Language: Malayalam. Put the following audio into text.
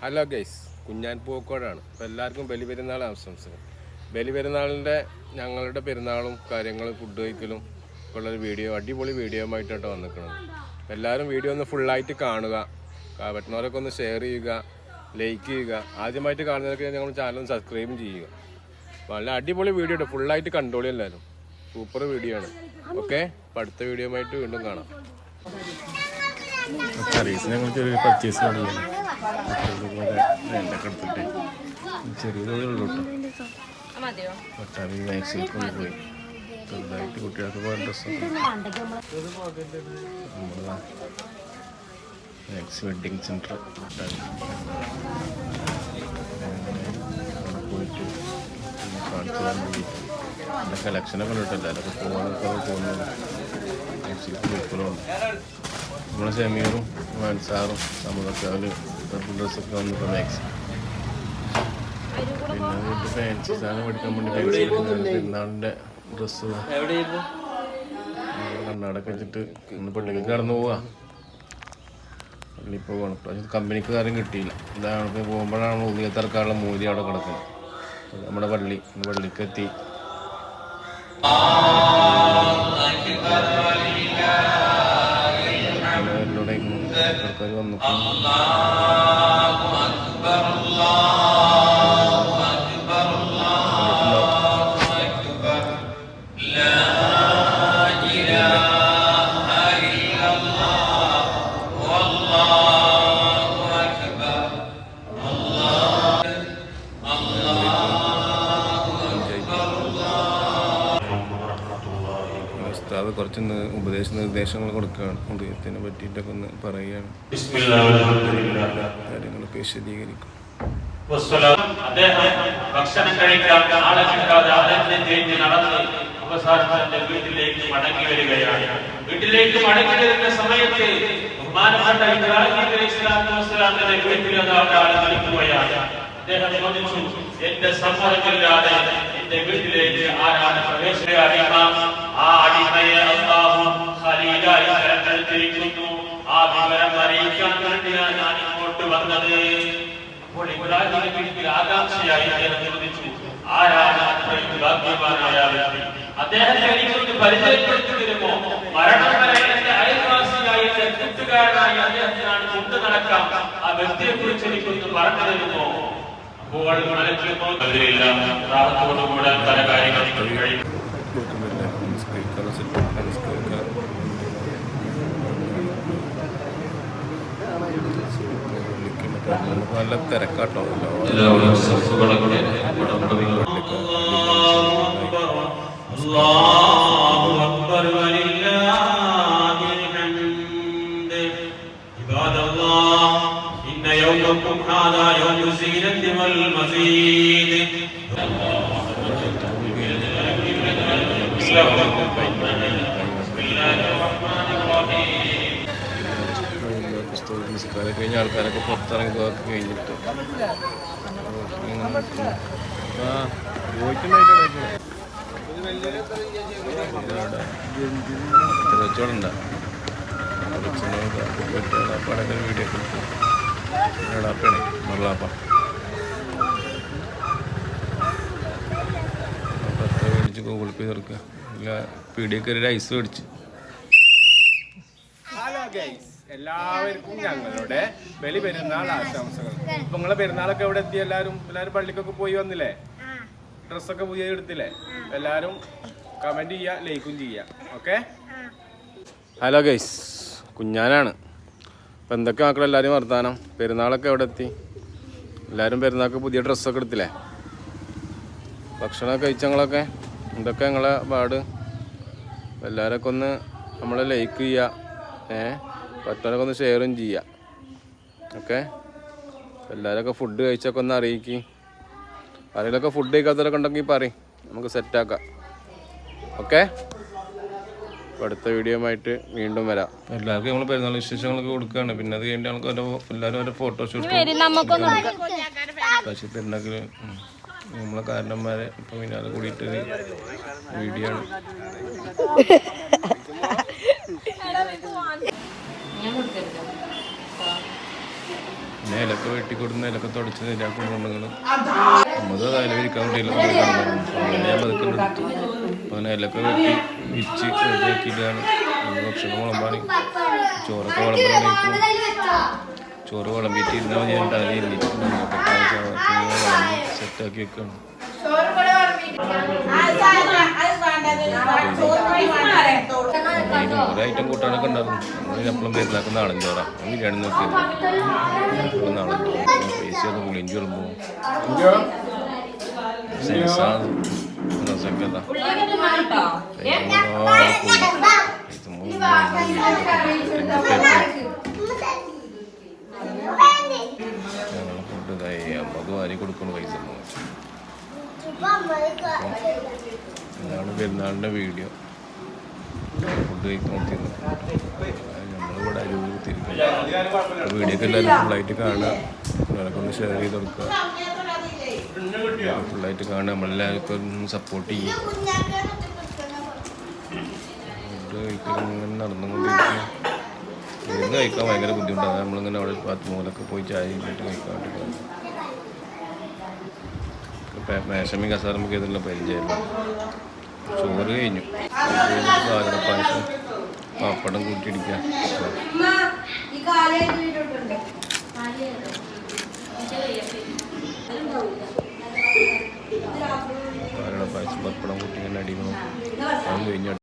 Hello guys, Kunhan പൂക്കോടാണ്. അപ്പോൾ എല്ലാവർക്കും ബലിപെരുന്നാൾ ആശംസകൾ. ബലിപെരുന്നാളിൻ്റെ ഞങ്ങളുടെ പെരുന്നാളും കാര്യങ്ങളും ഫുഡ് കഴിക്കലും ഉള്ളൊരു വീഡിയോ, അടിപൊളി വീഡിയോ ആയിട്ടാണ് വന്നിരിക്കുന്നത്. എല്ലാവരും വീഡിയോ ഒന്ന് ഫുള്ളായിട്ട് കാണുക, പറ്റുന്നവരൊക്കെ ഒന്ന് ഷെയർ ചെയ്യുക, ലൈക്ക് ചെയ്യുക. ആദ്യമായിട്ട് കാണുന്നവരൊക്കെ ഞങ്ങൾ ചാനൽ സബ്സ്ക്രൈബും ചെയ്യുക. നല്ല അടിപൊളി വീഡിയോ ഉണ്ട്, ഫുള്ളായിട്ട് കണ്ടോളി എല്ലാവരും. സൂപ്പർ വീഡിയോ ആണ്. ഓക്കെ, അപ്പോൾ അടുത്ത വീഡിയോ ആയിട്ട് വീണ്ടും കാണാം. ഞങ്ങൾ ചെറിയ പർച്ചേസ് തുടങ്ങിയാണ്. എടുത്തിട്ട് ചെറിയ തോതിലുള്ളൂ കേട്ടോ. പട്ടാമ്പി മാക്സിമൊക്കെ ഒന്ന് പോയി ചെറുതായിട്ട് കുട്ടികൾക്ക് പോകാൻ ഡ്രസ്സൊക്കെ മാക്സി വെഡിങ് സെൻറ്റർ അവിടെ പോയിട്ട് കാണിച്ചു തരാൻ വേണ്ടിയിട്ട് എൻ്റെ കളക്ഷനൊക്കെ ഉണ്ടല്ലോ. അതൊക്കെ പോകാനൊക്കെ പോകുന്നത് മാക്സിക്ക് വെക്കലുണ്ട്. നമ്മളെ ഷമീറും മാൻസാറും നമ്മളൊക്കെ അവർ ഡ്രസ്സൊക്കെ വന്നിപ്പോൾ മാക്സി. പിന്നെ വീട്ടിൽ ഫാൻസി സാധനം മേടിക്കാൻ വേണ്ടി ഫാൻസി പെരുന്നാളിൻ്റെ ഡ്രസ്സ് കണ്ണാടൊക്കെ വെച്ചിട്ട് ഒന്ന് പള്ളിക്ക് കടന്നു പോവാ. പള്ളിയിൽ പോവാണ്. പ്രാവശ്യം കമ്പനിക്ക് കാര്യം കിട്ടിയില്ല. ഇതാണ് പോകുമ്പോഴാണ് ഉദയത്തിറക്കാനുള്ള മൂലി അവിടെ കിടക്കുന്നത്. നമ്മുടെ പള്ളിക്കെത്തി. ആൾക്കാർ വന്നു. ഉസ്താദ് കുറച്ച് ഉപദേശ നിർദ്ദേശങ്ങൾ കൊടുക്കുകയാണ്. ഉദയത്തിനെ പറ്റിയിട്ടൊക്കെ ഒന്ന് പറയുകയാണ്. കാര്യങ്ങളൊക്കെ വിശദീകരിക്കും. ഭക്ഷണം കഴിക്കാൻ ആളെ കിട്ടാതെ നടന്ന് അവസാനം വീട്ടിലേക്ക് മടങ്ങി വരികയാണ്. വീട്ടിലേക്ക് മടങ്ങി വരുന്ന സമയത്ത് ബഹുമാനപ്പെട്ട ഇബ്രാഹിം അലൈഹിസ്സലാത്തു വസ്സലാമിന്റെ വീട്ടിൽ ഒരാൾ നിൽക്കുകയാണ്. അദ്ദേഹം ചോദിച്ചു, എന്റെ സമ്മതമില്ലാതെ എന്റെ വീട്ടിലേക്ക് ആരാണ് പ്രവേശിക്കുക? ആ അടിമയെ അല്ലാഹു ഖലീലായി തിരഞ്ഞെടുത്തിരിക്കുന്നു. ആ വിവരം അറിയിക്കാൻ വേണ്ടിയാണ് ഞാൻ ഇങ്ങോട്ട് വന്നത്. അപ്പോൾ ഇബ്രാഹിമിന്റെ വീട്ടിൽ ആകാംക്ഷയായി അദ്ദേഹം ചോദിച്ചു, ആരാണ് അത്രയും ഭാഗ്യവാനായ വ്യക്തി? അദ്ദേഹത്തെ എനിക്കൊന്ന് പരിചയപ്പെടുത്തി തരുമോ? മരണം വരെ എന്റെ അയൽവാസിയായി എന്റെ കൂട്ടുകാരനായി അദ്ദേഹത്തിനാണ് കൊണ്ടു നടക്കാം. ആ വ്യക്തിയെ കുറിച്ച് എനിക്കൊന്ന് പറഞ്ഞു തരുമോ? അപ്പോൾ റാഹത്തോടുകൂടെ പല കാര്യങ്ങളും കഴിയും. നല്ല തിരക്കാട്ടോ. നിസ്കാരം കഴിഞ്ഞ ആൾക്കാരൊക്കെ പുറത്തിറങ്ങി പോകാൻ കഴിഞ്ഞിട്ട് കച്ചവടണ്ട പടക്ക വീഡിയോ എടാപ്പണേ മറലാപ്പ പത്ത് മേടിച്ച് ഗൂഗിൾ പേ തീർക്കുക. ഇല്ല പീടിയൊക്കെ ഒരു ഐസ് മേടിച്ച്. ഹലോ ഗൈസ്, എല്ലാവർക്കും ഞങ്ങളുടെ ബലിപെരുന്നാൾ ആശംസകൾ. ഇപ്പൊ നിങ്ങളെ പെരുന്നാളൊക്കെ എവിടെ എത്തി? എല്ലാവരും പള്ളിക്കൊക്കെ പോയി വന്നില്ലേ? ഡ്രസ്സൊക്കെ പുതിയ എടുത്തില്ലേ? എല്ലാവരും കമന്റ് ചെയ്യുക, ലൈക്കും ചെയ്യുക. ഓക്കെ. ഹലോ ഗൈസ്, കുഞ്ഞാനാണ്. അപ്പം എന്തൊക്കെ മക്കളെല്ലാവരും വർത്താനം? പെരുന്നാളൊക്കെ എവിടെ എത്തി? എല്ലാവരും പെരുന്നാൾക്ക് പുതിയ ഡ്രസ്സൊക്കെ എടുത്തില്ലേ? ഭക്ഷണമൊക്കെ കഴിച്ചങ്ങളൊക്കെ എന്തൊക്കെ നിങ്ങളെ പാട്? എല്ലാവരൊക്കെ ഒന്ന് നമ്മളെ ലൈക്ക് ചെയ്യുക, പറ്റുന്നവരൊക്കെ ഒന്ന് ഷെയറും ചെയ്യുക. ഓക്കെ. എല്ലാവരൊക്കെ ഫുഡ് കഴിച്ചൊക്കെ ഒന്ന് അറിയിക്കും. ആരെങ്കിലൊക്കെ ഫുഡ് കഴിക്കാത്തവരൊക്കെ ഉണ്ടെങ്കിൽ പറയും, നമുക്ക് സെറ്റാക്കാം. ഓക്കെ. അപ്പോൾ അടുത്ത വീഡിയോ ആയിട്ട് വീണ്ടും വരാം. എല്ലാവർക്കും നമ്മൾ പെരുന്നാൾ വിശേഷങ്ങളൊക്കെ കൊടുക്കുകയാണ്. പിന്നെ അത് കഴിഞ്ഞിട്ട് നമുക്ക് എല്ലാവരും ഓരോ ഫോട്ടോഷൂട്ട് പെരുന്നാൾക്ക് നമ്മളെ കാരണന്മാരെ ഇപ്പം പിന്നാലെ കൂടിയിട്ട് വീഡിയോ ആണ്. പിന്നെ ഇലക്കെ വെട്ടിക്കൊടുന്ന ഇലക്കെ തുടച്ച് നേരാക്കും കൊണ്ടുങ്ങൾ നമുക്ക് അതിൽ വിരിക്കാൻ വേണ്ടിയില്ല അങ്ങനെ ഞാൻ പതുക്കുന്നുണ്ട്. അപ്പോൾ അങ്ങനെ ഇലക്കെ വെട്ടി വിരിച്ച് റെഡിയാക്കിയിട്ടാണ് നമ്മൾ ഭക്ഷണം വിളമ്പാണ്. ചോറൊക്കെ വിളമ്പാനായിരിക്കും. ചോറ് വിളമ്പിയിട്ട് ഇരുന്നാൽ ഞാൻ അതിൽ ഇരുന്നിട്ടുണ്ടായിരുന്നു. അപ്പോൾ വിളമ്പി സെറ്റാക്കി വെക്കുകയാണ്. ഒരു ഐറ്റം കൂട്ടാനൊക്കെ ഉണ്ടായിരുന്നു. നമ്മൾ എപ്പോഴും പെരുന്നാക്കുന്ന നാടൻ ചോറാണ്. ബിരിയാണി നോക്കിയത് നാടൻ ചോറ് പൈസ അത് പുളിഞ്ചി വിളമ്പോ രസക്കഥ ഫുഡ് ഇതായി അമ്മക്ക് വാരി കൊടുക്കണം പൈസ. ഇതാണ് പെരുന്നാളിൻ്റെ വീഡിയോ. ഫുഡ് കഴിക്കുന്നോണ്ടിരുന്നു നമ്മളിവിടെ അരൂപത്തിരിക്കും. വീഡിയോ ഒക്കെ എല്ലാവരും ഫുള്ളായിട്ട് കാണുക. നിങ്ങളൊക്കെ ഒന്ന് ഷെയർ ചെയ്ത് കൊടുക്കുക. ഫുള്ളായിട്ട് കാണുക. നമ്മളെല്ലാവർക്കും ഒന്ന് സപ്പോർട്ട് ചെയ്യും. ഫുഡ് കഴിക്കൽ ഇങ്ങനെ നടന്നുകൊണ്ടിരിക്കും. ഇരുന്ന് കഴിക്കാൻ ഭയങ്കര ബുദ്ധിമുട്ടാണ്. നമ്മളിങ്ങനെ അവിടെ പത്ത് മൂലൊക്കെ പോയി ചായ ഇട്ടിട്ട് കഴിക്കാൻ വേണ്ടിയിട്ടാണ്. മേശമി കസാറമ്മക്ക് ഇതെല്ലാം പരിചയമില്ല. ചോറ് കഴിഞ്ഞു. പാലടപ്പായസം പപ്പടം കൂട്ടിയിടിക്കാം. പാലടപ്പായസം പപ്പടം കൂട്ടി ഇങ്ങനെ അടിക്കണം. അതും കഴിഞ്ഞു.